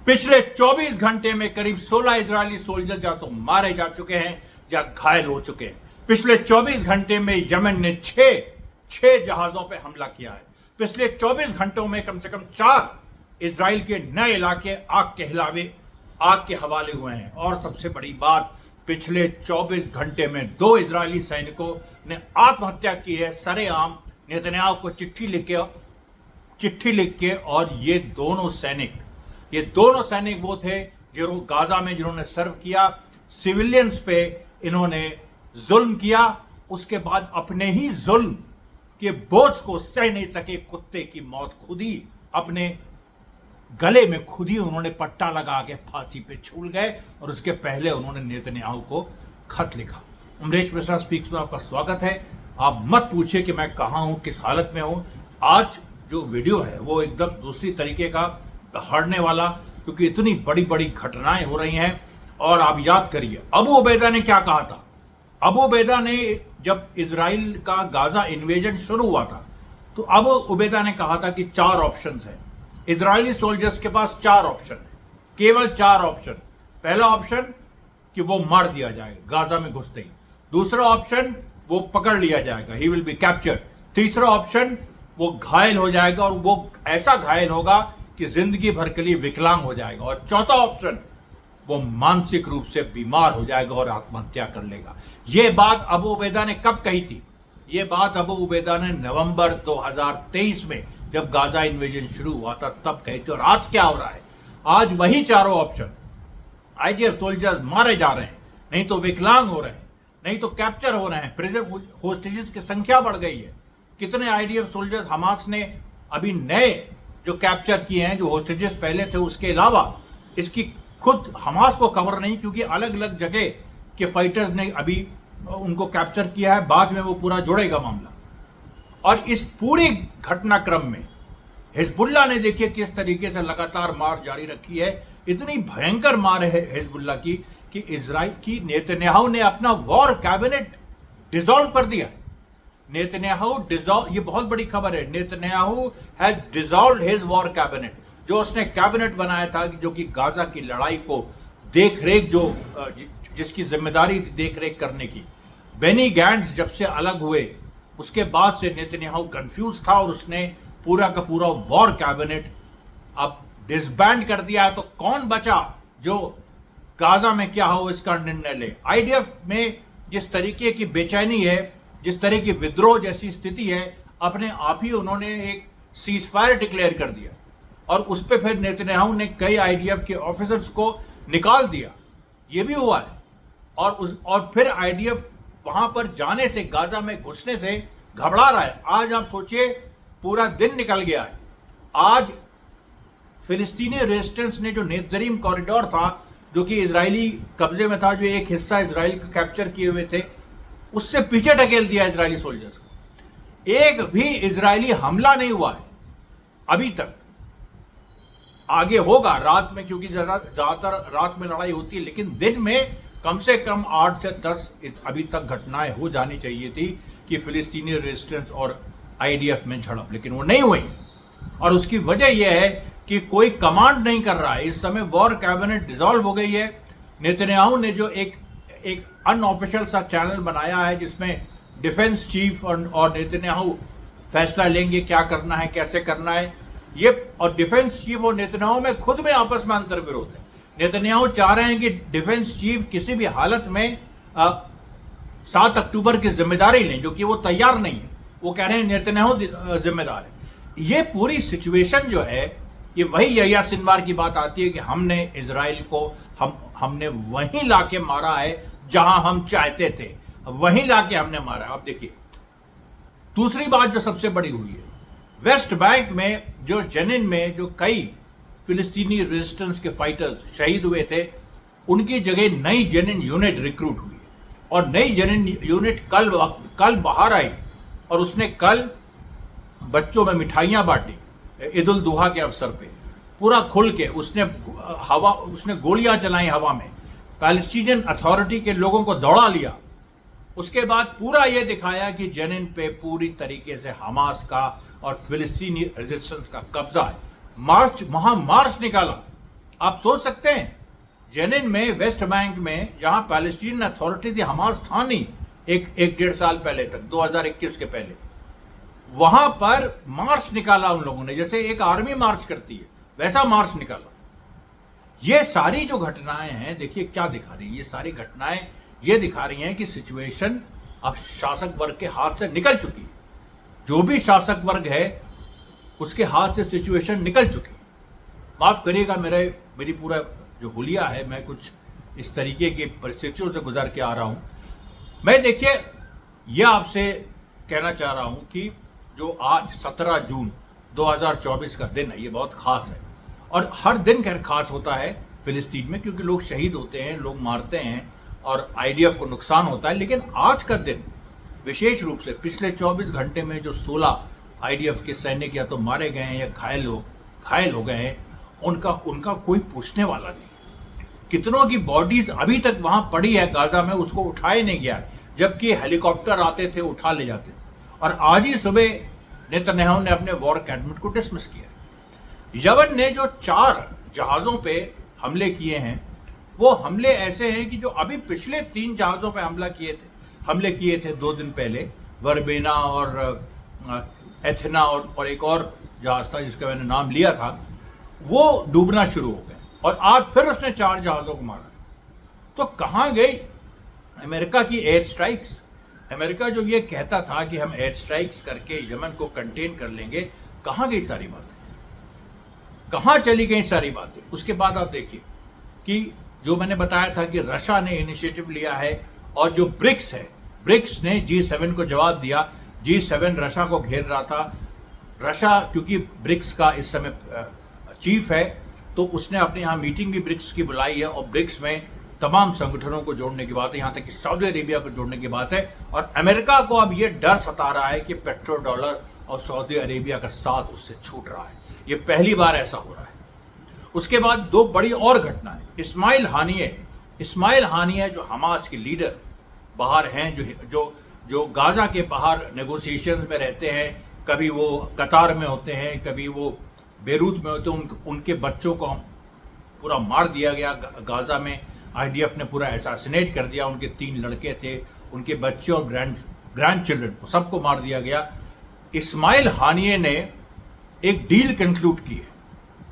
पिछले 24 घंटे में करीब 16 इजरायली सोल्जर या तो मारे जा चुके हैं या घायल हो चुके हैं। पिछले 24 घंटे में यमन ने छह जहाजों पर हमला किया है। पिछले 24 घंटों में कम से कम 4 इजराइल के नए इलाके आग के हवाले हुए हैं। और सबसे बड़ी बात, पिछले 24 घंटे में 2 इजरायली सैनिकों ने आत्महत्या की है सरेआम नेतन्याहू को चिट्ठी लिख के। और ये दोनों सैनिक वो थे जो गाजा में जिन्होंने सर्व किया। सिविलियंस पे इन्होंने जुल्म किया, उसके बाद अपने ही जुल्म के बोझ को सह नहीं सके कुत्ते की मौत खुद ही अपने गले में खुद ही उन्होंने पट्टा लगा के फांसी पे झूल गए। और उसके पहले उन्होंने नेतन्याहू को खत लिखा। अमरीश मिश्रा स्पीक्स में आपका स्वागत है। आप मत पूछिए कि मैं कहां हूं, किस हालत में हूं। आज जो वीडियो है वो एकदम दूसरी तरीके का दहाड़ने वाला, क्योंकि इतनी बड़ी बड़ी घटनाएं हो रही हैं। और आप याद करिए अबू उबैदा ने क्या कहा था। अबू उबैदा ने जब इजराइल का गाजा इन्वेजन शुरू हुआ था तो अबू उबैदा ने कहा था कि 4 ऑप्शंस हैं। इजरायली सोल्जर्स के पास 4 ऑप्शन है, केवल 4 ऑप्शन। पहला ऑप्शन कि वो मार दिया जाएगा गाजा में घुसते ही। दूसरा ऑप्शन वो पकड़ लिया जाएगा, ही विल बी कैप्चर्ड। तीसरा ऑप्शन वो घायल हो जाएगा और वो ऐसा घायल होगा कि जिंदगी भर के लिए विकलांग हो जाएगा। और चौथा ऑप्शन वो मानसिक रूप से बीमार हो जाएगा और आत्महत्या कर लेगा। यह बात अबू उबैदा ने कब कही थी? यह बात अबू उबैदा ने नवंबर 2023 में जब गाजा इन्वेजन शुरू हुआ था तब कही थी। और आज क्या हो रहा है? आज वही चारों ऑप्शन। आईडीएफ सोल्जर्स मारे जा रहे हैं, नहीं तो विकलांग हो रहे हैं, नहीं तो कैप्चर हो रहे हैं। प्रिजन होस्टेजेस की संख्या बढ़ गई है। कितने आईडीएफ सोल्जर्स हमास ने अभी नए जो कैप्चर किए हैं, जो होस्टेजेस पहले थे, उसके अलावा इसकी खुद हमास को खबर नहीं, क्योंकि अलग अलग जगह के फाइटर्स ने अभी उनको कैप्चर किया है। बाद में वो पूरा जुड़ेगा मामला। और इस पूरे घटनाक्रम में हिजबुल्लाह ने देखिए किस तरीके से लगातार मार जारी रखी है। इतनी भयंकर मार है हिजबुल्लाह की कि इजराइल की नेतन्याहू ने अपना वॉर कैबिनेट डिसॉल्व कर दिया। नेतन्याहू डिसॉल्व, ये बहुत बड़ी खबर है। Netanyahu has dissolved his war cabinet. जो उसने कैबिनेट बनाया था जो कि गाजा की लड़ाई को देखरेख, जिसकी जिम्मेदारी थी देखरेख करने की, बेनी गैंट्स जब से अलग हुए उसके बाद से नेतन्याहू कंफ्यूज था और उसने पूरा का पूरा वॉर कैबिनेट अब डिसबैंड कर दिया है। तो कौन बचा जो गाजा में क्या हो इसका निर्णय ले? आईडीएफ में जिस तरीके की बेचैनी है, जिस तरह की विद्रोह जैसी स्थिति है, अपने आप ही उन्होंने एक सीजफायर डिक्लेयर कर दिया। और उस पर फिर नेतन्याहू ने कई आईडीएफ के ऑफिसर्स को निकाल दिया। ये भी हुआ है। और फिर आईडीएफ वहां पर जाने से, गाजा में घुसने से घबरा रहा है। आज आप सोचिए पूरा दिन निकल गया है। आज फिलिस्तीनी रेजिस्टेंस ने जो नेत्जरीम कॉरिडोर था, जो कि इजरायली कब्जे में था, जो एक हिस्सा इजराइल का कैप्चर किए हुए थे, उससे पीछे ढकेल दिया इजरायली सोल्जर्स को। एक भी इजरायली हमला नहीं हुआ है अभी तक। आगे होगा रात में, क्योंकि ज्यादातर रात में लड़ाई होती है, लेकिन दिन में कम से कम 8 से 10 अभी तक घटनाएं हो जानी चाहिए थी कि फिलिस्तीनी रेजिस्टेंस और आईडीएफ में झड़प, लेकिन वो नहीं हुई। और उसकी वजह यह है कि कोई कमांड नहीं कर रहा है। इस समय वॉर कैबिनेट डिसॉल्व हो गई है। नेतन्याहू ने जो एक अनऑफिशियल सा चैनल बनाया है जिसमें डिफेंस चीफ और नेतन्याहू फैसला लेंगे क्या करना है, कैसे करना है। ये और डिफेंस चीफ और नेतन्याहू में खुद में आपस में अंतर विरोध है। नेतन्याहू चाह रहे हैं कि डिफेंस चीफ किसी भी हालत में 7 अक्टूबर की जिम्मेदारी लें, जो कि वो तैयार नहीं है। वो कह रहे हैं नेतन्याहू जिम्मेदार है। ये पूरी सिचुएशन जो है, ये वही यहिया सिनवार की बात आती है कि हमने इजराइल को हमने वहीं लाके मारा है जहां हम चाहते थे, वहीं लाके हमने मारा। आप देखिए दूसरी बात जो सबसे बड़ी हुई है, वेस्ट बैंक में जो जेनिन में जो कई फिलिस्तीनी रेजिस्टेंस के फाइटर्स शहीद हुए थे, उनकी जगह नई जेनिन यूनिट रिक्रूट हुई। और नई जेनिन यूनिट कल बाहर आई और उसने कल बच्चों में मिठाइयां बांटी ईद उल दुहा के अवसर पे, पूरा खुल के। उसने गोलियां चलाई हवा में, पैलेस्टीनियन अथॉरिटी के लोगों को दौड़ा लिया। उसके बाद पूरा यह दिखाया कि जेनिन पे पूरी तरीके से हमास का और फिलिस्तीनी रेजिस्टेंस का कब्जा है। मार्च निकाला आप सोच सकते हैं, जेनिन में, वेस्ट बैंक में, जहां पैलेस्टीन अथॉरिटी थी, हमास था नहीं एक डेढ़ साल पहले तक, 2021 के पहले, वहां पर मार्च निकाला उन लोगों ने, जैसे एक आर्मी मार्च करती है वैसा मार्च निकाला। ये सारी जो घटनाएं हैं, देखिए क्या दिखा रही है, ये सारी घटनाएं ये दिखा रही हैं कि सिचुएशन अब शासक वर्ग के हाथ से निकल चुकी है। जो भी शासक वर्ग है उसके हाथ से सिचुएशन निकल चुकी है। माफ करिएगा, मेरी पूरा जो हुलिया है, मैं कुछ इस तरीके की परिस्थितियों से गुजर के आ रहा हूं। मैं देखिए ये आपसे कहना चाह रहा हूं कि जो आज 17 जून 2024 का दिन है, ये बहुत खास है। और हर दिन खैर खास होता है फिलिस्तीन में, क्योंकि लोग शहीद होते हैं, लोग मारते हैं और आईडीएफ को नुकसान होता है। लेकिन आज का दिन विशेष रूप से, पिछले 24 घंटे में जो 16 आईडीएफ के सैनिक या तो मारे गए हैं या घायल हो गए हैं, उनका कोई पूछने वाला नहीं। कितनों की बॉडीज अभी तक वहां पड़ी है गाजा में, उसको उठाया नहीं गया, जबकि हेलीकॉप्टर आते थे, उठा ले जाते थे। और आज ही सुबह नेतन्याहू ने अपने वॉर कैबिनेट को डिसमिस किया। यमन ने जो 4 जहाजों पे हमले किए हैं, वो हमले ऐसे हैं कि जो अभी पिछले 3 जहाजों पे हमले किए थे 2 दिन पहले, वर्बेना और एथेना और एक और जहाज था जिसका मैंने नाम लिया था, वो डूबना शुरू हो गए। और आज फिर उसने 4 जहाजों को मारा। तो कहां गई अमेरिका की एयर स्ट्राइक्स? अमेरिका जो ये कहता था कि हम एयर स्ट्राइक्स करके यमन को कंटेन कर लेंगे, कहां गई सारी बातें? कहां चली गई सारी बातें? उसके बाद आप देखिए कि जो मैंने बताया था कि रशिया ने इनिशिएटिव लिया है, और जो ब्रिक्स है, ब्रिक्स ने G7 को जवाब दिया। G7 रशिया को घेर रहा था। रशिया क्योंकि ब्रिक्स का इस समय चीफ है, तो उसने अपने यहाँ मीटिंग भी ब्रिक्स की बुलाई है, और ब्रिक्स में तमाम संगठनों को जोड़ने की बात है, यहाँ तक कि सऊदी अरेबिया को जोड़ने की बात है। और अमेरिका को अब ये डर सता रहा है कि पेट्रो डॉलर और सऊदी अरेबिया का साथ उससे छूट रहा है। ये पहली बार ऐसा हो रहा है। उसके बाद 2 बड़ी और घटनाएं। इस्माइल हानिये जो हमास के लीडर बाहर हैं, जो गाजा के बाहर नेगोशिएशन में रहते हैं, कभी वो कतार में होते हैं, कभी वो बेरूत में होते हैं, उनके बच्चों को पूरा मार दिया गया गाजा में। आईडीएफ ने पूरा असैसिनेट कर दिया। उनके 3 लड़के थे, उनके बच्चे और ग्रैंड चिल्ड्रन को सबको मार दिया गया। इस्माइल हानिये ने एक डील कंक्लूड की है,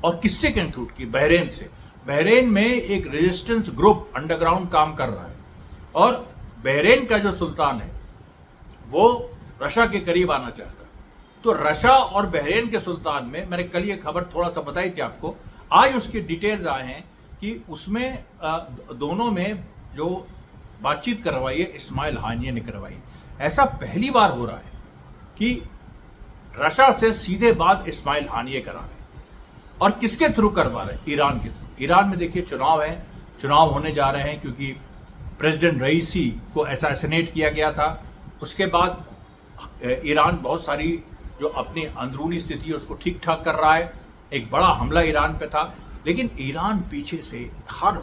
और किससे कंक्लूड की? बहरेन से। बहरेन में एक रेजिस्टेंस ग्रुप अंडरग्राउंड काम कर रहा है, और बहरेन का जो सुल्तान है वो रशिया के करीब आना चाहता है। तो रशिया और बहरेन के सुल्तान में, मैंने कल ये खबर थोड़ा सा बताई थी आपको, आज उसके डिटेल्स आए हैं कि उसमें दोनों में जो बातचीत करवाई है इस्माइल हानिये ने करवाई। ऐसा पहली बार हो रहा है कि रशिया से सीधे बात इस्माइल हानिये करा रहे हैं। और किसके थ्रू करवा रहे हैं? ईरान के थ्रू। ईरान में देखिए चुनाव है, चुनाव होने जा रहे हैं, क्योंकि प्रेसिडेंट रईसी को असैसिनेट किया गया था। उसके बाद ईरान बहुत सारी जो अपनी अंदरूनी स्थिति है उसको ठीक ठाक कर रहा है। एक बड़ा हमला ईरान पे था, लेकिन ईरान पीछे से हर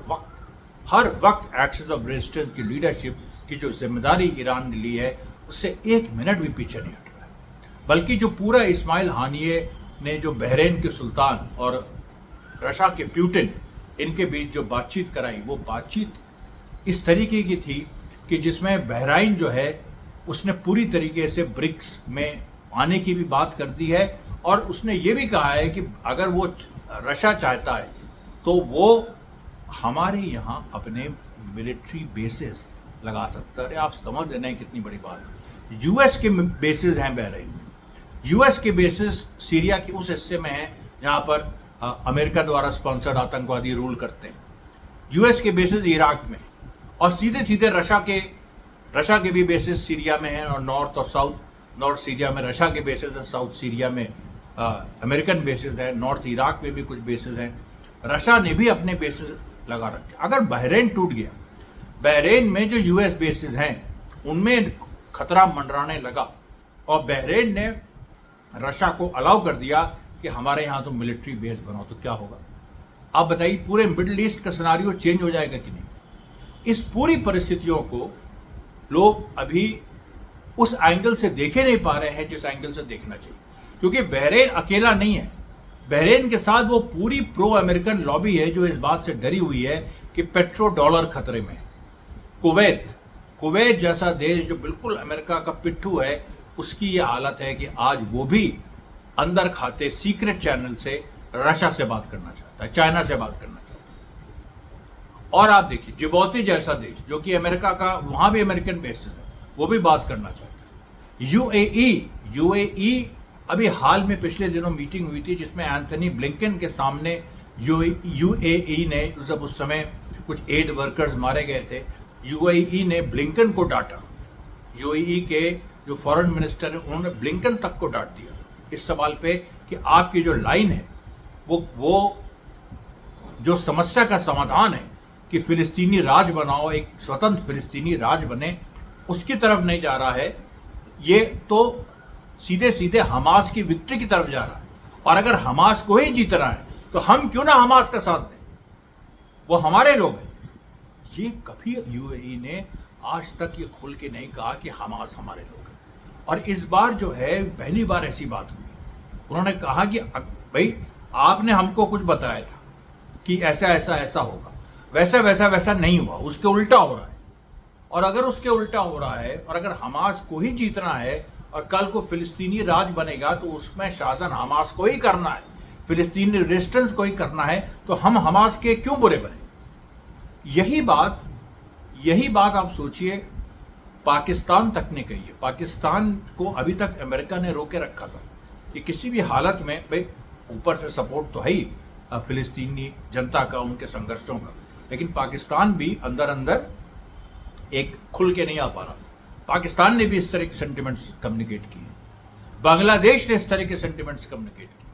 वक्त एक्सेस ऑफ रेजिस्टेंस की लीडरशिप की जो जिम्मेदारी ईरान ने ली है, उससे 1 मिनट भी पीछे नहीं हट रहा है। बल्कि जो पूरा इस्माइल हानिये ने जो बहरेन के सुल्तान और रशिया के प्यूटिन, इनके बीच जो बातचीत कराई, वो बातचीत इस तरीके की थी कि जिसमें बहराइन जो है उसने पूरी तरीके से ब्रिक्स में आने की भी बात कर दी है। और उसने ये भी कहा है कि अगर वो रशिया चाहता है तो वो हमारे यहाँ अपने मिलिट्री बेसिस लगा सकता है। अरे आप समझ रहे हैं कितनी बड़ी बात है। यूएस के बेसिस हैं बहरीन में। यूएस के बेसिस सीरिया के उस हिस्से में हैं जहाँ पर अमेरिका द्वारा स्पॉन्सर्ड आतंकवादी रूल करते हैं। यूएस के बेसिस इराक में, और सीधे सीधे रशिया के भी बेसिस सीरिया में हैं, और नॉर्थ सीरिया में रशिया के बेसिस हैं, साउथ सीरिया में अमेरिकन बेसिस है, नॉर्थ इराक में भी कुछ बेसिस हैं। रशिया ने भी अपने बेसिस लगा रखे। अगर बहरेन टूट गया, बहरेन में जो यूएस बेसिस हैं उनमें खतरा मंडराने लगा, और बहरेन ने रशिया को अलाउ कर दिया कि हमारे यहाँ तो मिलिट्री बेस बनाओ, तो क्या होगा? आप बताइए, पूरे मिडिल ईस्ट का सिनारियो चेंज हो जाएगा कि नहीं? इस पूरी परिस्थितियों को लोग अभी उस एंगल से देखे नहीं पा रहे हैं जिस एंगल से देखना चाहिए, क्योंकि बहरेन अकेला नहीं है। बहरीन के साथ वो पूरी प्रो अमेरिकन लॉबी है जो इस बात से डरी हुई है कि पेट्रो डॉलर खतरे में। कुवैत कुवैत जैसा देश जो बिल्कुल अमेरिका का पिट्ठू है, उसकी ये हालत है कि आज वो भी अंदर खाते सीक्रेट चैनल से रशिया से बात करना चाहता है, चाइना से बात करना चाहता है। और आप देखिए जिबौती जैसा देश जो कि अमेरिका का, वहां भी अमेरिकन बेसिस है, वो भी बात करना चाहता है। यूएई अभी हाल में पिछले दिनों मीटिंग हुई थी जिसमें एंथनी ब्लिंकन के सामने यूएई ने, जब उस समय कुछ एड वर्कर्स मारे गए थे, यूएई ने ब्लिंकन को डांटा। यूएई के जो फॉरेन मिनिस्टर हैं उन्होंने ब्लिंकन तक को डांट दिया इस सवाल पे कि आपकी जो लाइन है वो जो समस्या का समाधान है कि फिलिस्तीनी राज बनाओ, एक स्वतंत्र फिलिस्तीनी राज बने, उसकी तरफ नहीं जा रहा है। ये तो सीधे सीधे हमास की विक्ट्री की तरफ जा रहा है। और अगर हमास को ही जीतना है तो हम क्यों ना हमास का साथ दें, वो हमारे लोग हैं। ये कभी यूएई ने आज तक ये खुल के नहीं कहा कि हमास हमारे लोग हैं। और इस बार जो है पहली बार ऐसी बात हुई, उन्होंने कहा कि भाई आपने हमको कुछ बताया था कि ऐसा ऐसा ऐसा होगा, वैसा वैसा वैसा नहीं हुआ, उसके उल्टा हो रहा है। और अगर उसके उल्टा हो रहा है और अगर हमास को ही जीतना है और कल को फिलिस्तीनी राज बनेगा तो उसमें शासन हमास को ही करना है, फिलिस्तीनी रेजिस्टेंस को ही करना है, तो हम हमास के क्यों बुरे बने। यही बात आप सोचिए पाकिस्तान तक ने कही है। पाकिस्तान को अभी तक अमेरिका ने रोके रखा था कि किसी भी हालत में, भाई ऊपर से सपोर्ट तो है ही फिलिस्तीनी जनता का, उनके संघर्षों का, लेकिन पाकिस्तान भी अंदर अंदर एक खुल के नहीं आ पा रहा। पाकिस्तान ने भी इस तरह के सेंटिमेंट्स कम्युनिकेट किए, बांग्लादेश ने इस तरह के सेंटिमेंट्स कम्युनिकेट किए,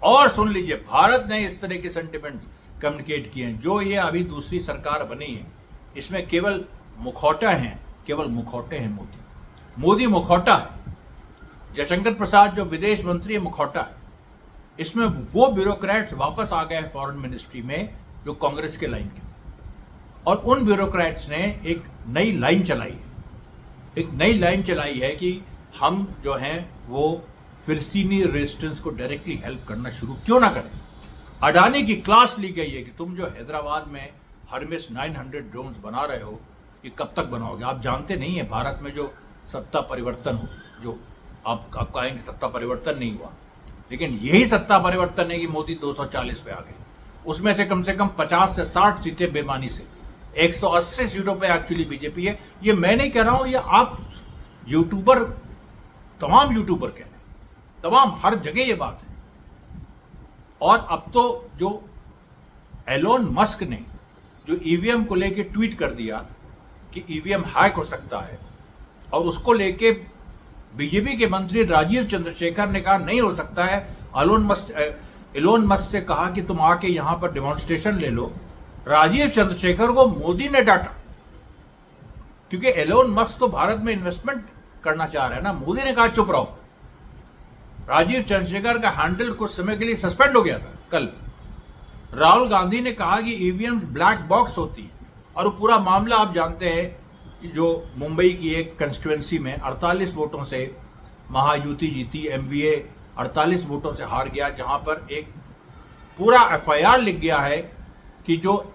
और सुन लीजिए भारत ने इस तरह के सेंटिमेंट्स कम्युनिकेट किए हैं। जो ये अभी दूसरी सरकार बनी है इसमें केवल मुखौटा हैं, केवल मुखौटे हैं। मोदी मुखौटा है, जयशंकर प्रसाद जो विदेश मंत्री है मुखौटा है। इसमें वो ब्यूरोक्रेट्स वापस आ गए हैं फॉरेन मिनिस्ट्री में जो कांग्रेस के लाइन के थे, और उन ब्यूरोक्रेट्स ने एक नई लाइन चलाई है कि हम जो हैं वो फिलिस्तीनी रेजिस्टेंस को डायरेक्टली हेल्प करना शुरू क्यों ना करें। अडानी की क्लास ली गई है कि तुम जो हैदराबाद में हरमिस 900 ड्रोन्स बना रहे हो, ये कब तक बनाओगे। आप जानते नहीं है भारत में जो सत्ता परिवर्तन हो, जो आप कहेंगे सत्ता परिवर्तन नहीं हुआ, लेकिन यही सत्ता परिवर्तन है कि मोदी 240 पे आ गए। उसमें से कम 50 से 60 सीटें बेमानी से, 180 सीटों पे एक्चुअली बीजेपी है। ये मैं नहीं कह रहा हूं, ये आप यूट्यूबर, तमाम यूट्यूबर कह रहे हैं, तमाम हर जगह ये बात है। और अब तो जो एलोन मस्क ने जो ईवीएम को लेके ट्वीट कर दिया कि ईवीएम हैक हो सकता है, और उसको लेके बीजेपी के मंत्री राजीव चंद्रशेखर ने कहा नहीं हो सकता है। एलोन मस्क से कहा कि तुम आके यहां पर डेमोन्स्ट्रेशन ले लो। राजीव चंद्रशेखर को मोदी ने डांटा क्योंकि एलोन मस्क तो भारत में इन्वेस्टमेंट करना चाह रहा है ना। मोदी ने कहा चुप रहो। राजीव चंद्रशेखर का हैंडल कुछ समय के लिए सस्पेंड हो गया था कल। राहुल गांधी ने कहा कि ईवीएम ब्लैक बॉक्स होती है, और वो पूरा मामला आप जानते हैं जो मुंबई की एक कंस्टिट्यूएंसी में 48 वोटों से महायुति जीती, एमवीए 48 वोटों से हार गया, जहां पर एक पूरा एफआईआर लिख गया है कि जो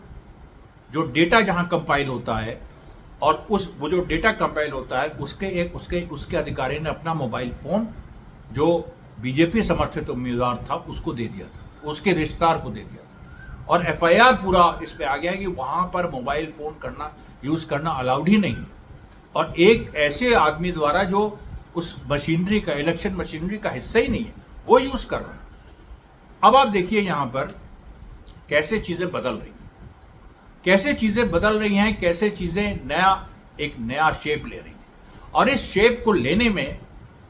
डेटा जहां कंपाइल होता है और वो जो डेटा कंपाइल होता है उसके अधिकारी ने अपना मोबाइल फोन जो बीजेपी समर्थित उम्मीदवार था उसको दे दिया था, उसके रिश्तेदार को दे दिया था। और एफआईआर पूरा इस पे आ गया है कि वहां पर मोबाइल फोन यूज करना अलाउड ही नहीं है, और एक ऐसे आदमी द्वारा जो उस मशीनरी का, इलेक्शन मशीनरी का हिस्सा ही नहीं है, वो यूज कर रहा है। अब आप देखिए यहां पर कैसे चीजें बदल रही हैं, कैसे चीजें एक नया शेप ले रही हैं। और इस शेप को लेने में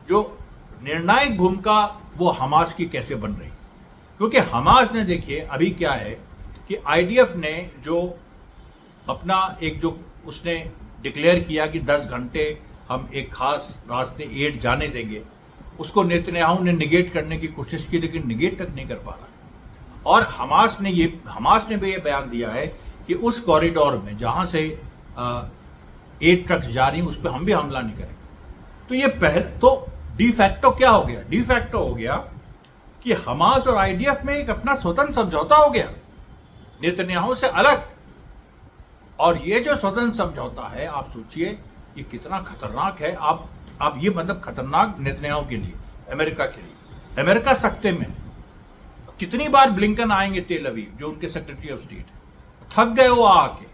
जो निर्णायक भूमिका वो हमास की कैसे बन रही, क्योंकि हमास ने देखिए अभी क्या है कि आईडीएफ ने जो अपना उसने डिक्लेयर किया कि 10 घंटे हम एक खास रास्ते एड जाने देंगे, उसको नेतन्याहू ने निगेट करने की कोशिश की, लेकिन निगेट तक नहीं कर पा रहा। और हमास ने भी ये बयान दिया है कि उस कॉरिडोर में जहां से एड ट्रक्स जा रही हैं उस पर हम भी हमला नहीं करेंगे। तो ये तो डी फैक्टो क्या हो गया? डी फैक्टो हो गया कि हमास और आईडीएफ में एक अपना स्वतंत्र समझौता हो गया, नेतन्याहू से अलग। और ये जो स्वतंत्र समझौता है, आप सोचिए ये कितना खतरनाक है। आप ये मतलब खतरनाक नेतन्याहू के लिए, अमेरिका के लिए। अमेरिका सख्ते में, कितनी बार ब्लिंकन आएंगे तेल अवीव, जो उनके सेक्रेटरी ऑफ स्टेट, थक गए वो आके।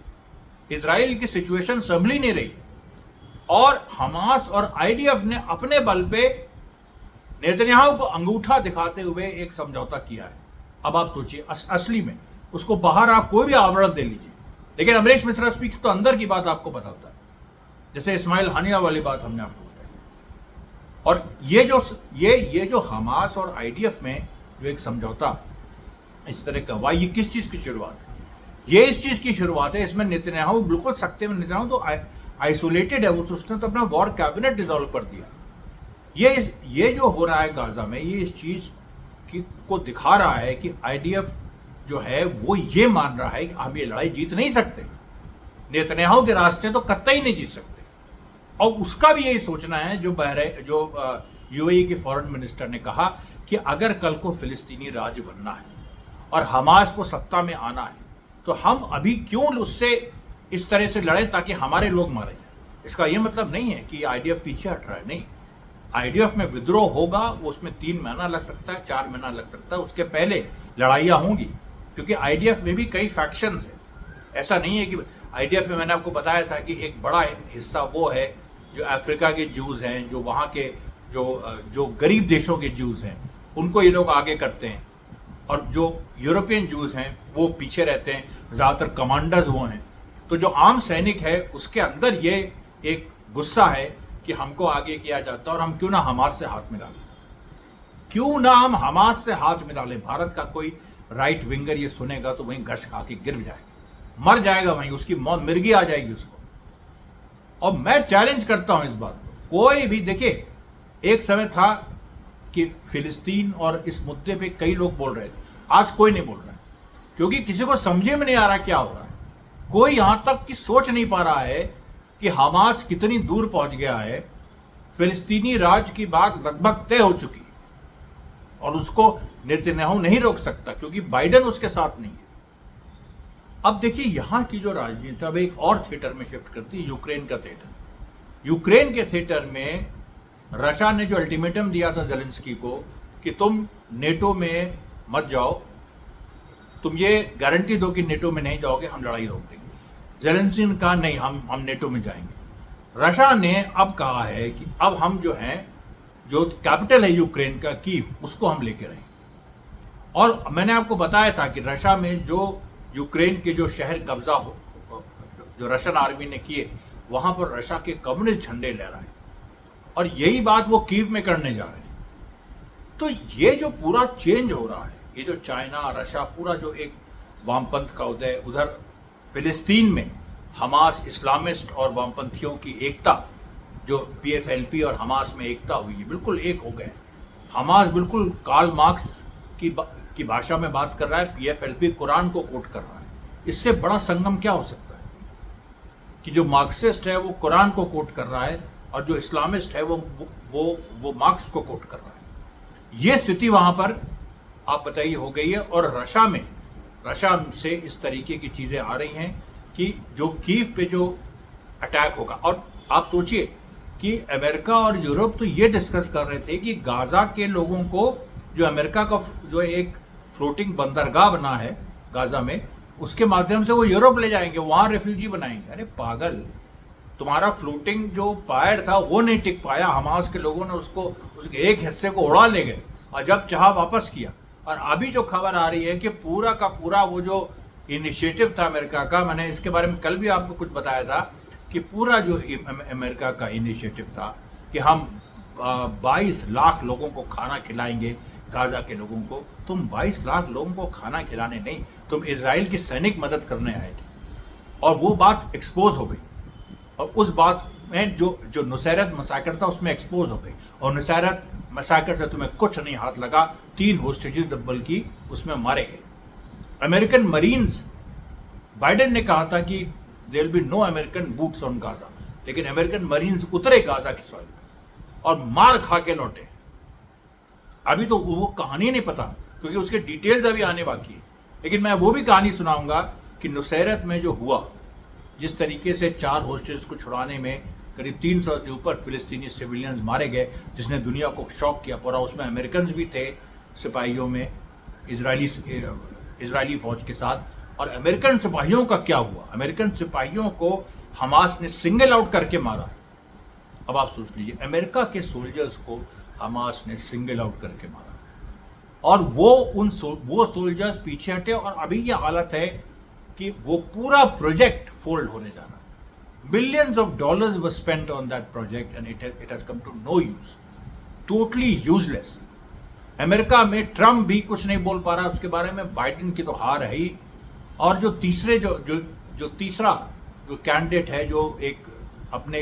इजराइल की सिचुएशन संभली नहीं रही और हमास और आईडीएफ ने अपने बल पे नेतन्याहू को अंगूठा दिखाते हुए एक समझौता किया है। अब आप सोचिए, असली में उसको बाहर आप कोई भी आवरण दे लीजिए, लेकिन अमरीश मिश्रा स्पीक्स तो अंदर की बात आपको बताता है, जैसे इस्माइल हानिया वाली बात हमने आपको बताई। और ये जो हमास और आईडीएफ में जो एक समझौता इस तरह का हुआ, ये किस चीज की शुरुआत है? ये इस चीज की शुरुआत है, इसमें नेतन्याहू बिल्कुल सख्ते में, नेतन्याहू तो आइसोलेटेड है, वो तो उसने तो अपना वॉर कैबिनेट डिसॉल्व कर दिया। ये जो हो रहा है गाजा में, ये इस चीज को दिखा रहा है कि आईडीएफ जो है वो ये मान रहा है कि हम ये लड़ाई जीत नहीं सकते, नेतन्याहू के रास्ते तो कतई नहीं जीत सकते। और उसका भी यही सोचना है जो यूएई के फॉरेन मिनिस्टर ने कहा कि अगर कल को फिलिस्तीनी राज्य बनना है और हमास को सत्ता में आना है, तो हम अभी क्यों उससे इस तरह से लड़े ताकि हमारे लोग मारे जाए। इसका यह मतलब नहीं है कि आईडीएफ पीछे हट रहा है, नहीं। आईडीएफ में विद्रोह होगा, वो उसमें 3 महीना लग सकता है, 4 महीना लग सकता है, उसके पहले लड़ाइयाँ होंगी, क्योंकि आईडीएफ में भी कई फैक्शंस है। ऐसा नहीं है कि आईडीएफ में, मैंने आपको बताया था कि एक बड़ा हिस्सा वो है जो अफ्रीका के ज्यूज हैं, जो वहाँ के जो गरीब देशों के ज्यूज हैं, उनको ये लोग आगे करते हैं, और जो यूरोपियन ज्यूज हैं वो पीछे रहते हैं, ज़्यादातर कमांडर्स वो हैं। तो जो आम सैनिक है उसके अंदर ये एक गुस्सा है कि हमको आगे किया जाता है और हम क्यों ना हमास से हाथ मिला लें, क्यों ना हम हमास से हाथ मिला लें। भारत का कोई राइट विंगर ये सुनेगा तो वहीं घश खा के गिर जाएगा, मर जाएगा वहीं, उसकी मौत, मिर्गी आ जाएगी उसको। और मैं चैलेंज करता हूं इस बात को, कोई भी देखिए, एक समय था कि फिलिस्तीन और इस मुद्दे पे कई लोग बोल रहे थे, आज कोई नहीं बोल रहा है, क्योंकि किसी को समझे में नहीं आ रहा क्या हो रहा है। कोई यहां तक कि सोच नहीं पा रहा है कि हमास कितनी दूर पहुंच गया है। फिलिस्तीनी राज की बात लगभग तय हो चुकी है और उसको नेतन्याहू नहीं रोक सकता, क्योंकि बाइडेन उसके साथ नहीं है। अब देखिए यहां की जो राजनीति अब एक और थिएटर में शिफ्ट करती है, यूक्रेन का थिएटर। यूक्रेन के थिएटर में रशिया ने जो अल्टीमेटम दिया था जेलेंस्की को कि तुम नेटो में मत जाओ, तुम ये गारंटी दो कि नेटो में नहीं जाओगे, हम लड़ाई रोक देंगे। जेलेंस्की ने कहा नहीं, हम नेटो में जाएंगे। रशिया ने अब कहा है कि अब हम जो हैं, जो कैपिटल है यूक्रेन का कीव, उसको हम लेके रहेंगे। और मैंने आपको बताया था कि रशिया में जो यूक्रेन के जो शहर कब्जा जो रशियन आर्मी ने किए, वहां पर रशिया के कम्युनिस्ट झंडे लहराए, और यही बात वो कीव में करने जा रहे हैं। तो ये जो पूरा चेंज हो रहा है, ये जो चाइना रशिया पूरा जो एक वामपंथ का उदय, उधर फिलिस्तीन में हमास, इस्लामिस्ट और वामपंथियों की एकता, जो पीएफएलपी और हमास में एकता हुई है, बिल्कुल एक हो गए। हमास बिल्कुल कार्ल मार्क्स की भाषा में बात कर रहा है, पीएफएलपी कुरान को कोट कर रहा है। इससे बड़ा संगम क्या हो सकता है कि जो मार्क्सिस्ट है वो कुरान को कोट कर रहा है और जो इस्लामिस्ट है वो मार्क्स को कोट कर रहा है। ये स्थिति वहां पर आप बताइए हो गई है। और रशिया से इस तरीके की चीजें आ रही हैं कि जो कीव पे जो अटैक होगा, और आप सोचिए कि अमेरिका और यूरोप तो ये डिस्कस कर रहे थे कि गाजा के लोगों को, जो अमेरिका का जो एक फ्लोटिंग बंदरगाह बना है गाजा में, उसके माध्यम से वो यूरोप ले जाएंगे, वहां रेफ्यूजी बनाएंगे। अरे पागल, तुम्हारा फ्लोटिंग जो पायर था वो नहीं टिक पाया, हमास के लोगों ने उसके एक हिस्से को उड़ा ले गए और जब चाहा वापस किया। और अभी जो खबर आ रही है कि पूरा का पूरा वो जो इनिशिएटिव था अमेरिका का, मैंने इसके बारे में कल भी आपको कुछ बताया था कि पूरा जो अमेरिका का इनिशिएटिव था कि हम 22 लाख लोगों को खाना खिलाएंगे, गाजा के लोगों को। तुम 22 लाख लोगों को खाना खिलाने नहीं, तुम इजराइल की सैनिक मदद करने आए थे। और वो बात एक्सपोज हो गई, और उस बात में जो नुसैरत मसाकर था उसमें एक्सपोज हो गई, और नुसैरत मसाकर से तुम्हें कुछ नहीं हाथ लगा। 3 होस्टेजेस बल्कि उसमें मारे गए। अमेरिकन मरीन्स, बाइडेन ने कहा था कि there will be no American boots on Gaza, लेकिन अमेरिकन मरीन्स उतरे गाजा की सॉइल पर और मार खा के लौटे। अभी तो वो कहानी नहीं पता, क्योंकि उसके डिटेल्स अभी आने बाकी है। लेकिन मैं वो भी कहानी सुनाऊंगा कि नुसैरत में जो हुआ, जिस तरीके से 4 होस्टेज को छुड़ाने में करीब 300 के ऊपर फिलिस्तीनी सिविलियंस मारे गए, जिसने दुनिया को शॉक किया पूरा। उसमें अमेरिकन भी थे सिपाहियों में, इजरायली फौज के साथ। और अमेरिकन सिपाहियों का क्या हुआ? अमेरिकन सिपाहियों को हमास ने सिंगल आउट करके मारा। अब आप सोच लीजिए, अमेरिका के सोल्जर्स को हमास ने सिंगल आउट करके मारा, और वो सोल्जर्स पीछे हटे। और अभी ये हालत है कि वो पूरा प्रोजेक्ट फोल्ड होने जा रहा है। Billions of dollars were spent on that project and it has come to no use, totally useless. America में ट्रम्प भी कुछ नहीं बोल पा रहा उसके बारे में, बाइडेन की तो हार है ही। और जो तीसरा जो कैंडिडेट है, जो एक अपने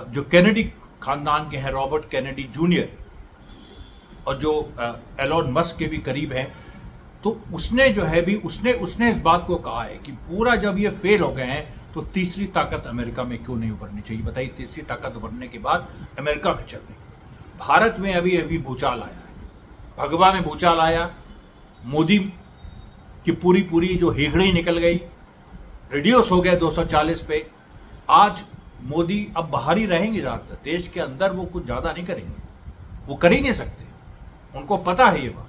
जो केनेडी खानदान के हैं, रॉबर्ट केनेडी जूनियर, और जो एलोन मस्क के भी करीब हैं, तो उसने जो है भी उसने इस बात को कहा है कि पूरा जब ये फेल हो गए हैं तो तीसरी ताकत अमेरिका में क्यों नहीं उभरनी चाहिए। बताइए, तीसरी ताकत उभरने के बाद अमेरिका में चल रही। भारत में अभी भूचाल आया है, भगवा में भूचाल आया, मोदी की पूरी जो हेगड़ी निकल गई, रिड्यूस हो गया 240 पे। आज मोदी अब बाहर ही रहेंगे ज़्यादातर, देश के अंदर वो कुछ ज़्यादा नहीं करेंगे, वो कर ही नहीं सकते, उनको पता है ये बात।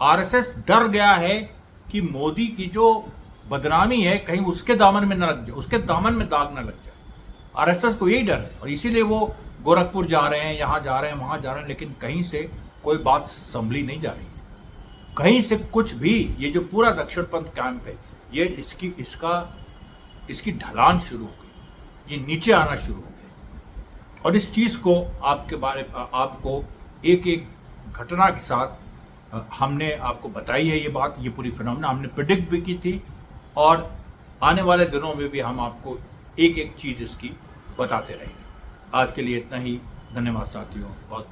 आरएसएस डर गया है कि मोदी की जो बदनामी है कहीं उसके दामन में न लग जाए, उसके दामन में दाग न लग जाए। आरएसएस को यही डर है, और इसीलिए वो गोरखपुर जा रहे हैं, यहाँ जा रहे हैं, वहाँ जा रहे हैं, लेकिन कहीं से कोई बात संभली नहीं जा रही है, कहीं से कुछ भी। ये जो पूरा दक्षिणपंथ कैंप है, ये इसकी ढलान शुरू हो गई, ये नीचे आना शुरू हो गया। और इस चीज़ को आपको एक एक घटना के साथ हमने आपको बताई है। ये बात, ये पूरी फिनोमेना हमने प्रिडिक्ट भी की थी, और आने वाले दिनों में भी हम आपको एक एक चीज़ इसकी बताते रहेंगे। आज के लिए इतना ही। धन्यवाद साथियों, बहुत